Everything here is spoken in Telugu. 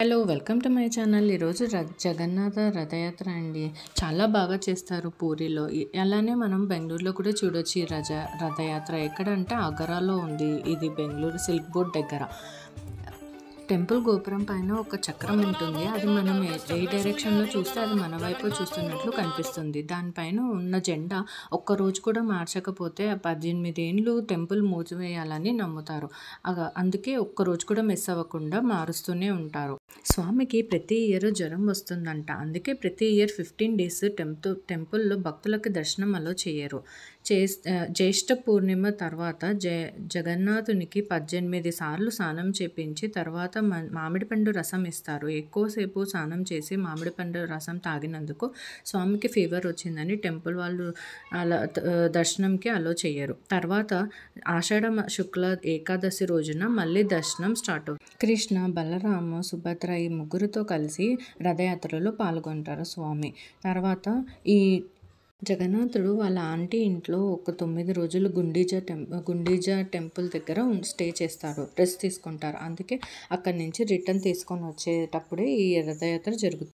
Hello! Welcome to my channel. ఈరోజు జగన్నాథ రథయాత్ర అండి. చాలా బాగా చేస్తారు పూరిలో. అలానే మనం బెంగుళూరులో కూడా చూడొచ్చు ఈ రథయాత్ర. ఎక్కడంటే ఆగరాలో ఉంది. ఇది బెంగుళూరు సిల్క్ బోర్డ్ దగ్గర. టెంపుల్ గోపురం పైన ఒక చక్రం ఉంటుంది. అది మనం ఏ డైరెక్షన్‌లో చూస్తే అది మన వైపు చూస్తున్నట్లు కనిపిస్తుంది. దానిపైన ఉన్న జెండా ఒక్కరోజు కూడా మార్చకపోతే 18 ఏండ్లు టెంపుల్ మూసివేయాలని నమ్ముతారు. అందుకే ఒక్కరోజు కూడా మిస్ అవ్వకుండా మారుస్తూనే ఉంటారు. స్వామికి ప్రతి ఇయర్ జ్వరం వస్తుందంట. అందుకే ప్రతి ఇయర్ 15 డేస్ టెంపుల్‌లో భక్తులకి దర్శనం అలో చేయరు. జ్యేష్ఠ పూర్ణిమ తర్వాత జగన్నాథునికి 18 సార్లు స్నానం చేపించి తర్వాత మామిడి పండు రసం ఇస్తారు. ఎక్కువసేపు స్నానం చేసి మామిడి పండు రసం తాగినందుకు స్వామికి ఫీవర్ వచ్చిందని టెంపుల్ వాళ్ళు అలా దర్శనంకి అలో చేయరు. తర్వాత ఆషాఢ శుక్ల ఏకాదశి రోజున మళ్ళీ దర్శనం స్టార్ట్ అవుతుంది. కృష్ణ, బలరామ, సుభద్ర ఈ ముగ్గురితో కలిసి రథయాత్రలో పాల్గొంటారు స్వామి. తర్వాత ఈ జగన్నాథుడు వాళ్ళ ఆంటీ ఇంట్లో ఒక 9 రోజులు గుండీజా టెంపుల్ దగ్గర స్టే చేస్తారు, రెస్ట్ తీసుకుంటారు. అందుకే అక్కడి నుంచి రిటర్న్ తీసుకొని వచ్చేటప్పుడే ఈ రథయాత్ర జరుగుతుంది.